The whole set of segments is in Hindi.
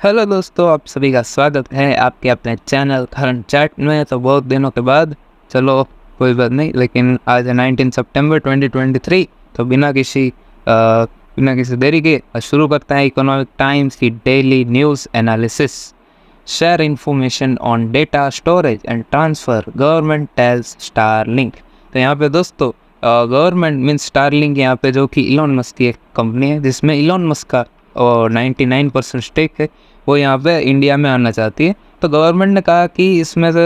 हेलो दोस्तों, आप सभी का स्वागत है आपके अपने चैनल करंट चैट में। तो बहुत दिनों के बाद, चलो कोई बात नहीं, लेकिन आज है 19 सितंबर 2023। तो बिना किसी देरी के शुरू करते हैं इकोनॉमिक टाइम्स की daily news analysis. Share information on data storage and transfer, government tells Starlink. तो यहाँ पे दोस्तों गवर्नमेंट मीन्स स्टारलिंक, यहाँ पे जो कि इलॉन मस्क की एक कंपनी है जिसमें इलॉन मस्क का 99% स्टेक है, वो यहाँ पे इंडिया में आना चाहती है। तो गवर्नमेंट ने कहा कि इसमें से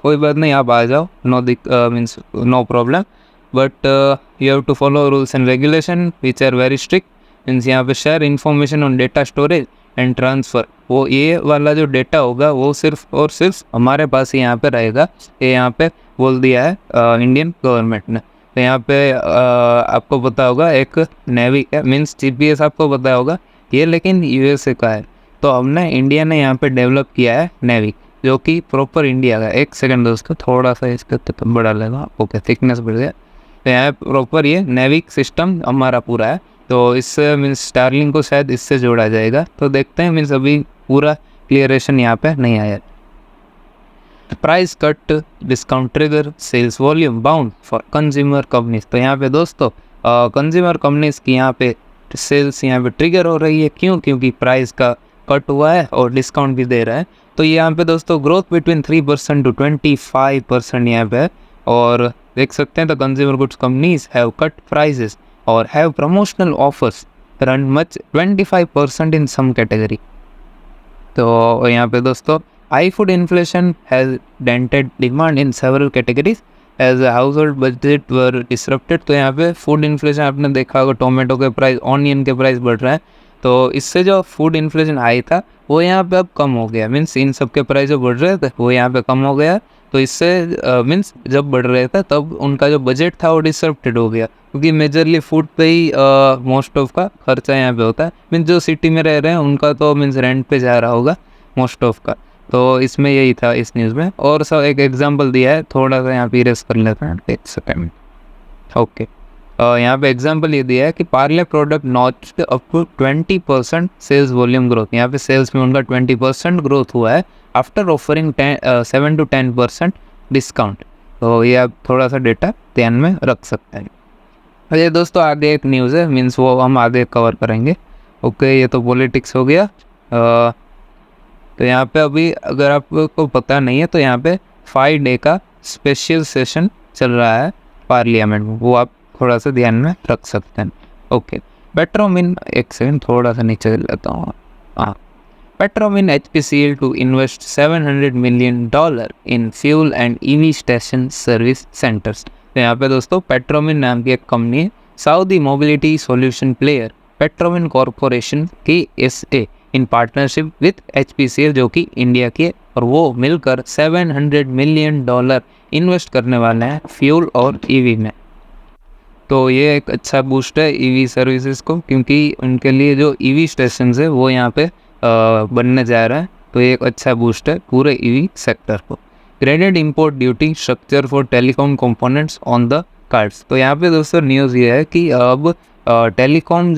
कोई बात नहीं, आप आ जाओ, means no problem, but you have to follow rules and regulation which are very strict. Means यहाँ पे share information on data storage and transfer, वो ये वाला जो डेटा होगा वो सिर्फ और सिर्फ हमारे पास ही यहाँ पे रहेगा। ये यहाँ पे बोल दिया है इंडियन गवर्नमेंट ने। तो यहाँ पे आपको पता होगा एक नेवी मीन्स GPS आपको पता होगा ये, लेकिन USA का है। तो हमने इंडिया ने यहाँ पे डेवलप किया है नेवी, जो कि प्रॉपर इंडिया का। एक सेकंड दोस्तों, थोड़ा सा इसका बड़ा लगा, ओके, थिकनेस बढ़ गया। तो यहाँ प्रॉपर ये नेवी सिस्टम हमारा पूरा है। तो इससे मीन्स स्टारलिंक को शायद इससे जोड़ा जाएगा। तो देखते हैं, मीन्स अभी पूरा क्लियरेशन यहाँ पे नहीं आया। Price cut discount trigger sales volume bound for consumer companies. तो यहाँ पे दोस्तों कंज्यूमर कंपनीज की यहाँ पे सेल्स यहाँ पे ट्रिगर हो रही है। क्यों? क्योंकि प्राइस का कट हुआ है और डिस्काउंट भी दे रहा है। तो यहाँ पे दोस्तों ग्रोथ बिटवीन 3% to 25% यहाँ पे है। और देख सकते हैं, the consumer goods companies have cut prices और have promotional offers run much 25% in some category. तो यहाँ पे दोस्तों high food inflation has dented demand in several categories as household budget were disrupted. तो यहाँ पे फूड इन्फ्लेशन आपने देखा होगा, टोमेटो के प्राइस, ऑनियन के प्राइस बढ़ रहा है। तो इससे जो फूड इन्फ्लेशन हाई था वो यहाँ पे अब कम हो गया। मीन्स इन सब के प्राइस जो बढ़ रहे थे वो यहाँ पे कम हो गया। तो इससे मीन्स जब बढ़ रहे थे तब उनका जो बजट था वो डिसरप्टेड हो गया, क्योंकि मेजरली फूड पे ही मोस्ट ऑफ का खर्चा यहाँ पे होता है। मीन्स जो सिटी में रह रहे हैं उनका तो मीन्स रेंट पे जा रहा होगा मोस्ट ऑफ का। तो इसमें यही था इस न्यूज़ में। और सब एक एग्जांपल दिया है, थोड़ा सा यहाँ पे इरेज कर लेते हैं, एक सेकेंड। ओके, यहाँ पे एग्जांपल ये दिया है कि Parle product notched up to 20% sales volume growth. यहाँ पे सेल्स में उनका 20% ग्रोथ हुआ है आफ्टर ऑफरिंग 7 to 10% डिस्काउंट। तो ये आप थोड़ा सा डेटा ध्यान में रख सकते हैं। अरे दोस्तों आगे एक न्यूज़ है, मीन्स वो हम आगे कवर करेंगे। ओके, ये तो पॉलिटिक्स हो गया। तो यहाँ पे अभी अगर आपको पता नहीं है तो यहाँ पे 5 डे का स्पेशल सेशन चल रहा है पार्लियामेंट में, वो आप थोड़ा सा ध्यान में रख सकते हैं। ओके, पेट्रोमिन, एक सेकंड थोड़ा सा नीचे लेता हूँ। हाँ, Petromin HPCL to invest $700 million in fuel and EV station service centres. तो यहाँ पे दोस्तों पेट्रोमिन नाम की एक कंपनी है, Saudi mobility solution player Petromin Corporation KSA in partnership with HPCL, जो कि इंडिया की है, और वो मिलकर $700 million इन्वेस्ट करने वाले हैं फ्यूल और EV में। तो ये एक अच्छा बूस्ट है EV सर्विसेज को, क्योंकि उनके लिए जो EV स्टेशन है वो यहाँ पे बनने जा रहा है। तो ये एक अच्छा बूस्ट है पूरे EV सेक्टर को। Graded import duty structure for telecom components on the cards. तो यहाँ पे दोस्तों न्यूज़ ये है कि अब टेलीकॉम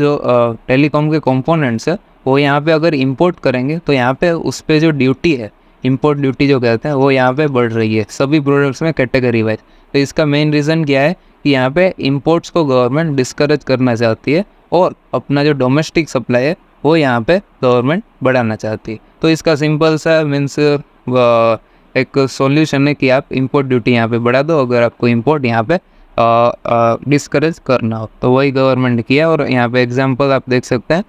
के कंपोनेंट्स है वो यहाँ पे अगर इंपोर्ट करेंगे तो यहाँ पे उस पर जो ड्यूटी है, इंपोर्ट ड्यूटी जो कहते हैं, वो यहाँ पे बढ़ रही है सभी प्रोडक्ट्स में कैटेगरी वाइज। तो इसका मेन रीज़न क्या है कि यहाँ पे इंपोर्ट्स को गवर्नमेंट डिस्करेज करना चाहती है और अपना जो डोमेस्टिक सप्लाई है वो यहाँ पे गवर्नमेंट बढ़ाना चाहती है। तो इसका सिंपल सा मीन्स एक सॉल्यूशन है कि आप इंपोर्ट ड्यूटी यहाँ पे बढ़ा दो, अगर आपको इंपोर्ट यहाँ पे डिस्करेज करना हो। तो वही गवर्नमेंट ने किया। और यहाँ पे एग्जांपल आप देख सकते हैं,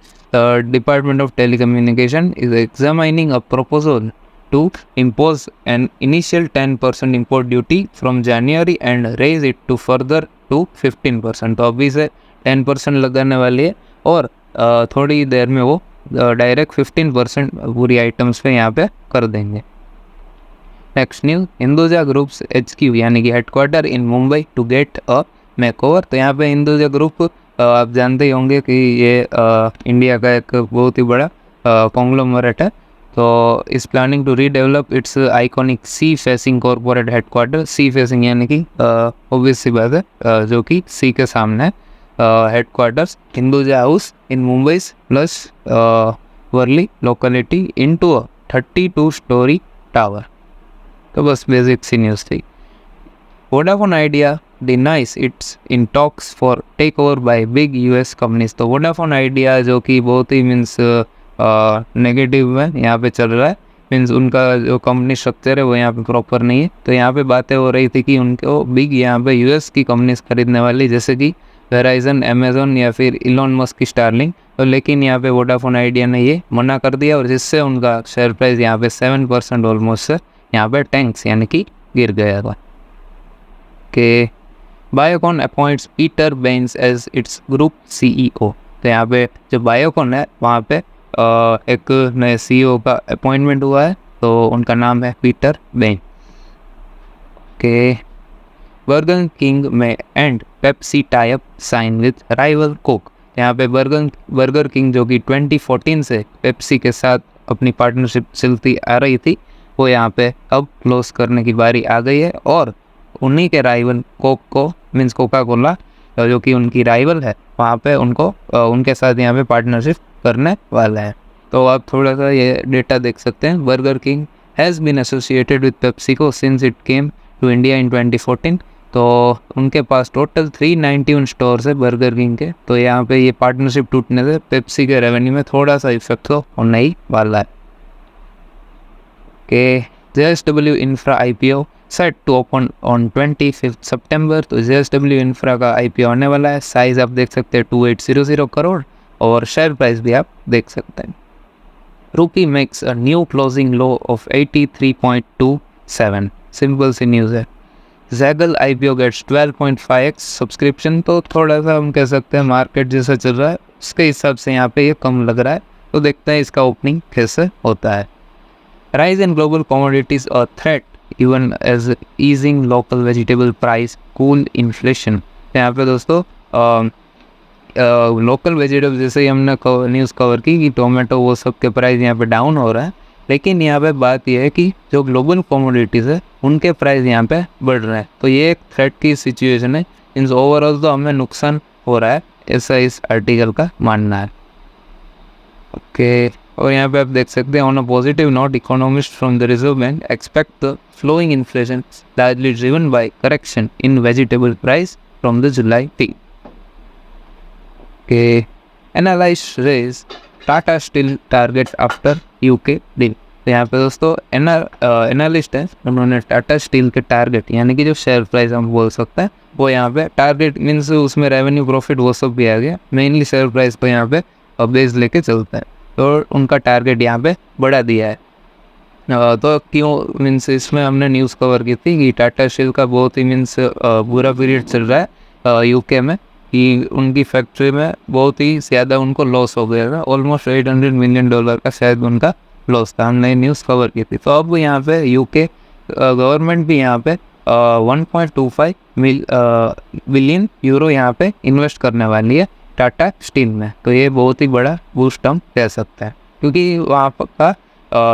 department of telecommunication is examining a proposal to impose an initial 10% import duty from January and raise it to further to 15%। तो अभी से 10% लगाने वाली है और थोड़ी देर में वो डायरेक्ट 15% पूरी आइटम्स पे यहाँ पे कर देंगे। Next news, Hinduja groups HQ यानी कि headquarter in Mumbai to get a makeover. तो यहाँ पे हिंदुजा ग्रुप आप जानते ही होंगे कि ये इंडिया का एक बहुत ही बड़ा कॉन्ग्लोमरेट है। तो is planning to redevelop its iconic sea facing corporate headquarter. Sea facing यानी कि ऑब्वियस सी बात है, जो कि सी के सामने headquarters Hinduja house in Mumbai plus Worli locality into a 32 storey tower. तो बस बेसिक सी न्यूज़ थी। Vodafone Idea denies its in talks for take over by big US companies. तो वोडाफोन आइडिया जो कि बहुत ही मीन्स नेगेटिव में यहाँ पे चल रहा है, मीन्स उनका जो कंपनी स्ट्रक्चर है वो यहाँ पे प्रॉपर नहीं है। तो यहाँ पे बातें हो रही थी कि उनको बिग यहाँ पे यूएस की कंपनीज खरीदने वाली, जैसे कि वेराइजन, अमेजोन या फिर इलॉन मस्क की स्टारलिंक। तो लेकिन यहाँ पे वोडाफोन आइडिया ने ये मना कर दिया और जिससे उनका शेयर प्राइस यहाँ पे 7% ऑलमोस्ट यहाँ पे टैंक्स यानी कि गिर गया था। कि बायोकॉन अपॉइंट्स पीटर बेन्स एज इट्स ग्रुप सीईओ। तो यहाँ पे जो बायोकॉन है वहाँ पे एक नए सीईओ का अपॉइंटमेंट हुआ है, तो उनका नाम है पीटर बेन। के बर्गर किंग में and Pepsi type sign with rival Coke. यहाँ पे बर्गर किंग जो कि 2014 से पेप्सी के साथ अपनी पार्टनरशिप चलती आ रही थी, वो यहाँ पे अब क्लोज करने की बारी आ गई है और उन्हीं के राइवल कोक को मीन्स कोका कोला जो कि उनकी राइवल है वहाँ पे उनको उनके साथ यहाँ पे पार्टनरशिप करने वाला है। तो आप थोड़ा सा ये डेटा देख सकते हैं। Burger King has been associated with PepsiCo since it came to India in 2014। तो उनके पास टोटल 391 स्टोर्स है बर्गर किंग के। तो यहाँ पे ये पार्टनरशिप टूटने से पेप्सी के रेवेन्यू में थोड़ा सा इफेक्ट तो होने ही वाला है। के JSW infra IPO set to open on 25 सितंबर। तो JSW इंफ्रा का IPO आने वाला है। साइज आप देख सकते हैं 2800 करोड़ और शेयर प्राइस भी आप देख सकते हैं। Rupee makes a new closing low of 83.27। Simple सी न्यूज़ है। Zaggle IPO gets 12.5x subscription. तो थोड़ा सा हम कह सकते हैं मार्केट जैसा चल रहा है उसके हिसाब से यहाँ पे ये कम लग रहा है। तो देखते हैं इसका ओपनिंग कैसे होता है। Rise in global commodities a threat even as easing local vegetable price cool inflation। यहाँ पे दोस्तों लोकल वेजिटेबल जैसे ही हमने न्यूज़ कवर की कि टोमेटो वो सब के प्राइस यहाँ पे डाउन हो रहा है, लेकिन यहाँ पे बात यह है कि जो ग्लोबल कमोडिटीज़ है उनके प्राइस यहाँ पे बढ़ रहे हैं। तो ये एक थ्रेट की सिचुएशन है। मीन्स ओवरऑल तो हमें नुकसान हो रहा है, ऐसा इस आर्टिकल का मानना है। ओके, और यहाँ पे आप देख सकते हैं on a positive note economist from the Reserve Bank expect the flowing inflation largely driven by correction in vegetable price from the July peak. के analyst raise Tata steel target after UK deal. तो यहाँ पे दोस्तों एनालिस्ट है, उन्होंने टाटा स्टील के टारगेट यानी कि जो शेयर प्राइस हम बोल सकते हैं वो यहाँ पे टारगेट मीन्स उसमें रेवेन्यू प्रॉफिट वो सब भी आ गया, मेनली शेयर प्राइस को यहाँ पे बेस लेके चलता है। तो उनका टारगेट यहाँ पे बढ़ा दिया है। तो क्यों मीन्स इसमें हमने न्यूज़ कवर की थी कि टाटा स्टील का बहुत ही मीन्स बुरा पीरियड चल रहा है यूके में, कि उनकी फैक्ट्री में बहुत ही ज़्यादा उनको लॉस हो गया था। ऑलमोस्ट $800 मिलियन का शायद उनका लॉस था, हमने न्यूज़ कवर की थी। तो अब यहाँ पे यूके गवर्नमेंट भी यहाँ पे 1.25 बिलियन यूरो यहाँ पे इन्वेस्ट करने वाली है टाटा स्टील में। तो ये बहुत ही बड़ा बूस्ट हम कह सकते हैं, क्योंकि वहाँ का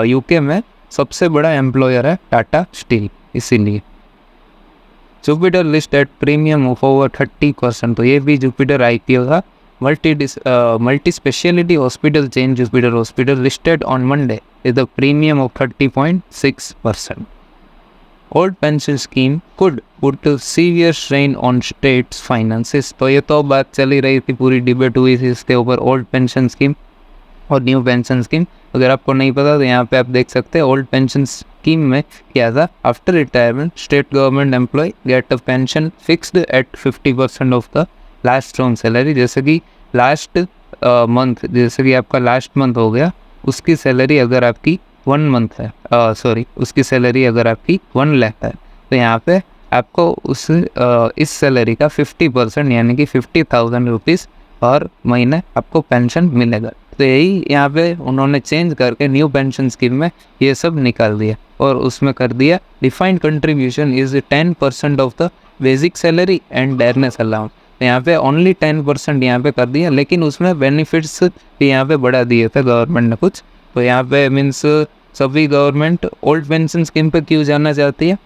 यूके में सबसे बड़ा एम्प्लॉयर है टाटा स्टील, इसीलिए। Jupiter list at premium of over 30%। तो ये भी जुपिटर IPO था। Multi speciality hospital chain Jupiter hospital listed on Monday with a premium of 30.6%। Old pension scheme could put severe strain on states finances. तो ये तो बात चली रही थी, पूरी डिबेट हुई थी इसके ऊपर, ओल्ड पेंशन स्कीम और न्यू पेंशन स्कीम। अगर आपको नहीं पता तो यहाँ पे आप देख सकते हैं ओल्ड पेंशन स्कीम में क्या था। After retirement state government employ get a pension fixed at 50% of the last on salary. जैसे कि लास्ट मंथ, जैसे कि आपका लास्ट मंथ हो गया, उसकी सैलरी अगर आपकी 1 मंथ है, उसकी सैलरी अगर आपकी 1 लाख है, तो यहाँ पे आपको इस सैलरी का 50% यानी कि 50,000 रुपीज़ हर महीने आपको पेंशन मिलेगा। तो यही यहाँ पे उन्होंने चेंज करके न्यू पेंशन स्कीम में ये सब निकाल दिया और उसमें कर दिया defined contribution is 10% of the basic salary and dearness allowance. तो यहाँ पे ओनली 10% यहाँ पे कर दिया, लेकिन उसमें बेनिफिट्स भी यहाँ पे बढ़ा दिए थे गवर्नमेंट ने कुछ। तो यहाँ पे मीन्स सभी गवर्नमेंट ओल्ड पेंशन स्कीम पे क्यों जाना चाहती है,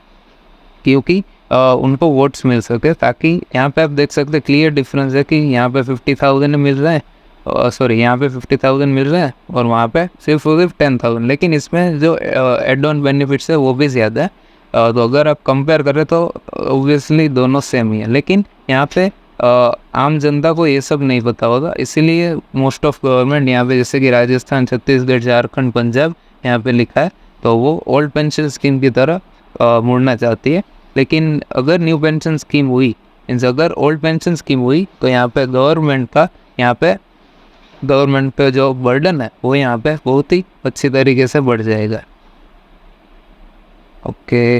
क्योंकि उनको वोट्स मिल सके। ताकि यहाँ पे आप देख सकते क्लियर डिफरेंस है कि यहाँ पे 50,000 मिल रहा है सॉरी यहाँ पे 50,000 मिल रहा है और वहाँ पे सिर्फ 10,000, लेकिन इसमें जो एड ऑन बेनिफिट्स है वो भी ज़्यादा है। तो अगर आप कंपेयर करें तो ओबियसली दोनों सेम ही है, लेकिन यहाँ पे आम जनता को ये सब नहीं पता होगा, इसीलिए मोस्ट ऑफ गवर्नमेंट यहाँ पे जैसे कि राजस्थान, छत्तीसगढ़, झारखंड, पंजाब यहाँ पे लिखा है तो वो ओल्ड पेंशन स्कीम की तरह मुड़ना चाहती है। लेकिन अगर न्यू पेंशन स्कीम हुई, मीन्स अगर ओल्ड पेंशन स्कीम हुई तो यहाँ पे गवर्नमेंट पे जो बर्डन है वो यहाँ पे बहुत ही अच्छी तरीके से बढ़ जाएगा। ओके,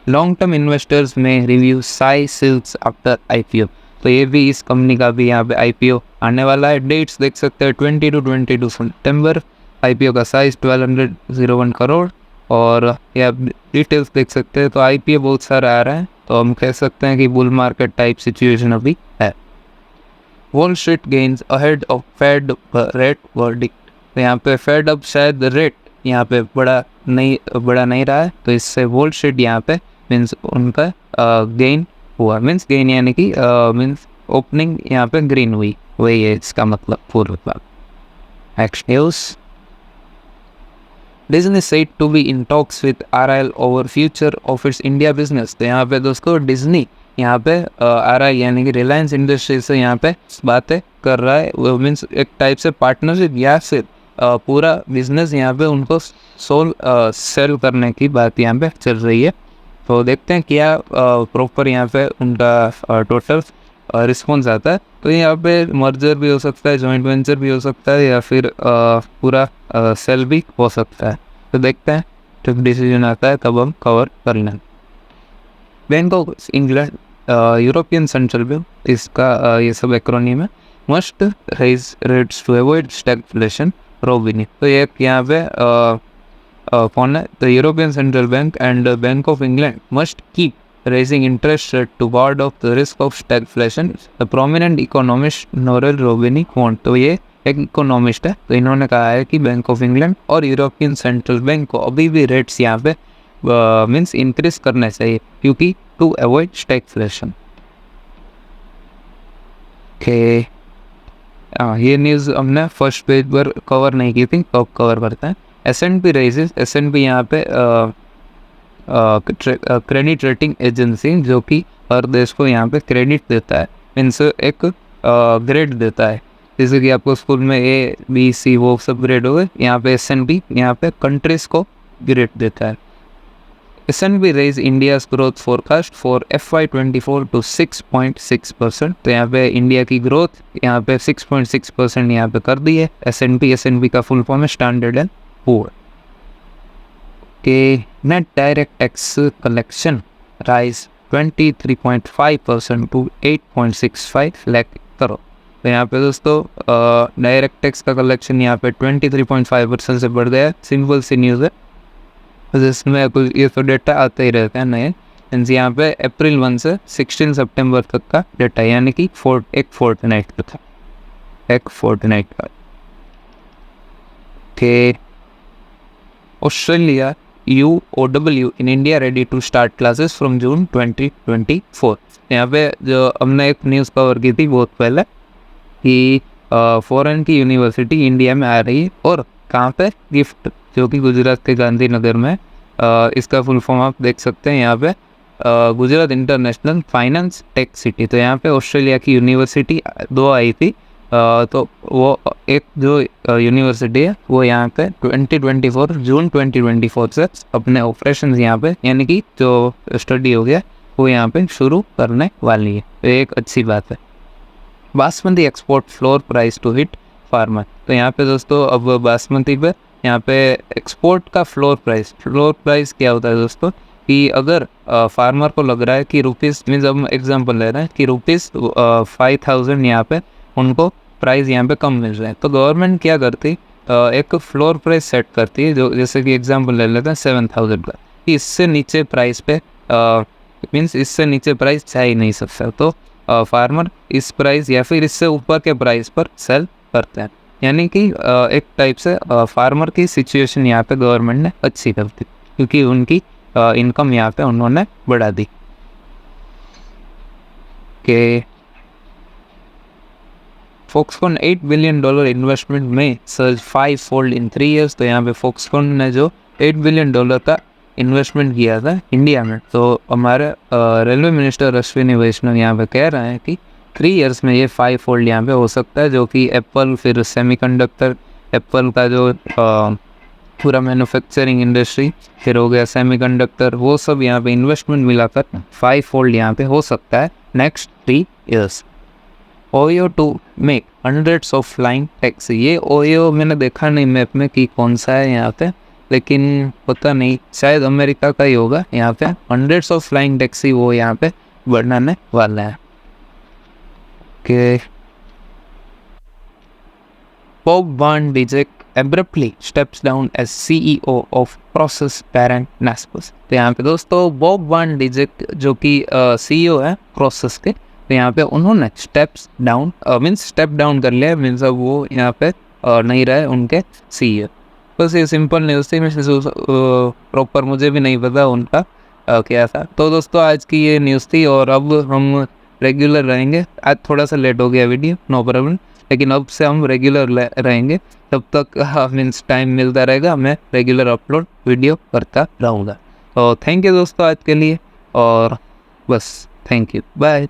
लॉन्ग टर्म इन्वेस्टर्स में review Sai silks after IPO, तो ये भी इस कंपनी का भी यहाँ पे आईपीओ आने वाला है। डेट्स देख सकते हैं 22 सितंबर, आईपीओ का साइज 1201 करोड़, और ये आप डिटेल्स देख सकते हैं। तो आईपीओ बहुत सारा आ रहा है, तो हम कह सकते हैं कि बुल मार्केट टाइप सिचुएशन अभी है। Wall Street gains ahead of Fed rate verdict, तो यहाँ पे फेड अब शायद रेट यहाँ पे बड़ा नहीं रहा है, तो इससे वॉल स्ट्रीट यहाँ पे मीन्स उनका गेन हुआ, मीन्स गेन यानी कि मीन्स ओपनिंग यहाँ पे ग्रीन हुई, वही है इसका मतलब पूर्व भाग। Next news, Disney said to be in talks with RIL over future of its India business, तो यहाँ पे दोस्तों डिज्नी यहाँ पे RIL यानी कि रिलायंस इंडस्ट्री से यहाँ पे बातें कर रहा है, वो मीन्स एक टाइप से पार्टनरशिप या फिर पूरा बिजनेस यहाँ पे उनको सेल करने की बात यहाँ पे चल रही है। तो देखते हैं क्या प्रॉपर यहाँ पे उनका टोटल रिस्पॉन्स आता है। तो यहाँ पे मर्जर भी हो सकता है, जॉइंट वेंचर भी हो सकता है, या फिर पूरा सेल भी हो सकता है। तो देखते हैं जब डिसीजन आता है तब हम कवर कर लें। Bank of England, European central bank, इसका ये सब एक्रोनिम है, must raise rates to avoid stagflation Roubini, तो ये यहाँ पे कौन है, तो European central bank and bank of England must keep raising interest rate to ward off the risk of stagflation, the prominent economist Nouriel Roubini want, तो ये एक इकोनॉमिस्ट है, तो इन्होंने कहा है कि बैंक ऑफ इंग्लैंड और यूरोपियन सेंट्रल बैंक को अभी भी रेट्स यहाँ पे मीन्स इंक्रीज करना चाहिए, क्योंकि टू अवॉइड स्टैगफ्लेशन। ओके, ये न्यूज़ हमने फर्स्ट पेज पर कवर नहीं की थी, तो अब कवर करते हैं। S&P रेजेस, S&P यहाँ पे क्रेडिट रेटिंग एजेंसी जो कि हर देश को यहाँ पे क्रेडिट देता है, मीन्स एक ग्रेड देता है, जैसे कि आपको स्कूल में A, B, C वो सब ग्रेड हो गए, यहाँ पे S&P यहाँ पे कंट्रीज को ग्रेड देता है। S&P raise India's growth forecast for FY24 to 6.6%, तो यहाँ पे इंडिया की ग्रोथ यहाँ पे 6.6% यहाँ पे कर दी है S&P का फुल फॉर्म है स्टैंडर्ड एंड पुअर। के net direct tax collection rise 23.5% to 8.65 lakh crore, तो यहाँ पे दोस्तों डायरेक्ट टैक्स का कलेक्शन यहाँ पे 23.5% से बढ़ गया। सिंपल सी न्यूज़ है, जिसमें कुछ ये तो डेटा आते ही रहते हैं नए, यहाँ पे अप्रैल 1 से 16 सितंबर तक का डेटा, यानी कि एक फोर्टनाइट का था, एक फोर्टनाइट का। के Australia UOW in India ready to start classes from June 2024, यहाँ पे जो हमने एक न्यूज़ कवर की थी बहुत पहले कि फॉरेन की यूनिवर्सिटी इंडिया में आ रही है, और कहाँ पे, गिफ्ट, जो कि गुजरात के गांधीनगर में, इसका फुल फॉर्म आप देख सकते हैं यहाँ पे, Gujarat international finance tech city, तो यहाँ पे ऑस्ट्रेलिया की यूनिवर्सिटी 2 आई थी, तो वो एक जो यूनिवर्सिटी है वो यहाँ पे जून 2024 से अपने ऑपरेशन यहाँ पे, यानी कि जो स्टडी हो गया वो यहाँ पे शुरू करने वाली है, तो एक अच्छी बात है। Basmati export floor price to hit farmer, तो यहाँ पे दोस्तों अब बासमती पे यहाँ पे एक्सपोर्ट का फ्लोर प्राइस क्या होता है दोस्तों, कि अगर फार्मर को लग रहा है कि रुपीज़, मीन्स हम एग्जांपल ले रहे हैं कि ₹5,000 यहाँ पे उनको प्राइस यहाँ पे कम मिल रहा है, तो गवर्नमेंट क्या करती, एक फ्लोर प्राइस सेट करती है, जो जैसे कि एग्जांपल ले लेते हैं 7,000 का, कि इससे नीचे प्राइस पे मीन्स इससे नीचे प्राइस जा ही नहीं सकता, तो फार्मर इस प्राइस या फिर इससे ऊपर के प्राइस पर सेल करते हैं, यानी कि एक टाइप से फार्मर की सिचुएशन यहाँ पे गवर्नमेंट ने अच्छी कर दी, क्योंकि उनकी इनकम यहाँ पे उन्होंने बढ़ा दी। के फॉक्सकॉन $8 बिलियन इन्वेस्टमेंट में सर्ज 5 फोल्ड इन 3 ईयर्स। तो यहाँ पे फॉक्सकॉन ने जो $8 बिलियन का इन्वेस्टमेंट किया था इंडिया में, तो हमारे रेलवे मिनिस्टर अश्विनी वैष्णव यहाँ पे कह रहे हैं कि 3 ईयर्स में ये 5 फोल्ड यहाँ पे हो सकता है, जो कि एप्पल, फिर सेमीकंडक्टर, एप्पल का जो पूरा मैन्युफैक्चरिंग इंडस्ट्री, फिर हो गया सेमीकंडक्टर, वो सब यहाँ पे इन्वेस्टमेंट मिलाकर 5 फोल्ड यहाँ पे हो सकता है next 3 years. OYO to make hundreds of flying taxi. ये ओयो मैंने देखा नहीं मैप में कि कौन सा है यहाँ पे, लेकिन पता नहीं, शायद अमेरिका का ही होगा। यहाँ पे हंड्रेड्स ऑफ फ्लाइंग टैक्सी वो यहाँ पे बनाने वाला है। के Bob one डिजेक abruptly steps down as CEO of Process parent Naspers। तो यहाँ पे दोस्तों बॉब वान डिजेक जो कि CEO है प्रोसेस के, तो यहाँ पे उन्होंने स्टेप डाउन कर लिया, मीन्स अब वो यहाँ पे नहीं रहे उनके CEO। बस ये सिंपल न्यूज़ थी, प्रॉपर मुझे भी नहीं पता उनका क्या था। तो दोस्तों आज की ये न्यूज़ थी, और अब हम रेगुलर रहेंगे। आज थोड़ा सा लेट हो गया वीडियो, नो प्रॉब्लम, लेकिन अब से हम रेगुलर रहेंगे। तब तक मीन्स टाइम मिलता रहेगा, मैं रेगुलर अपलोड वीडियो करता रहूँगा। तो थैंक यू दोस्तों आज के लिए, और बस थैंक यू, बाय।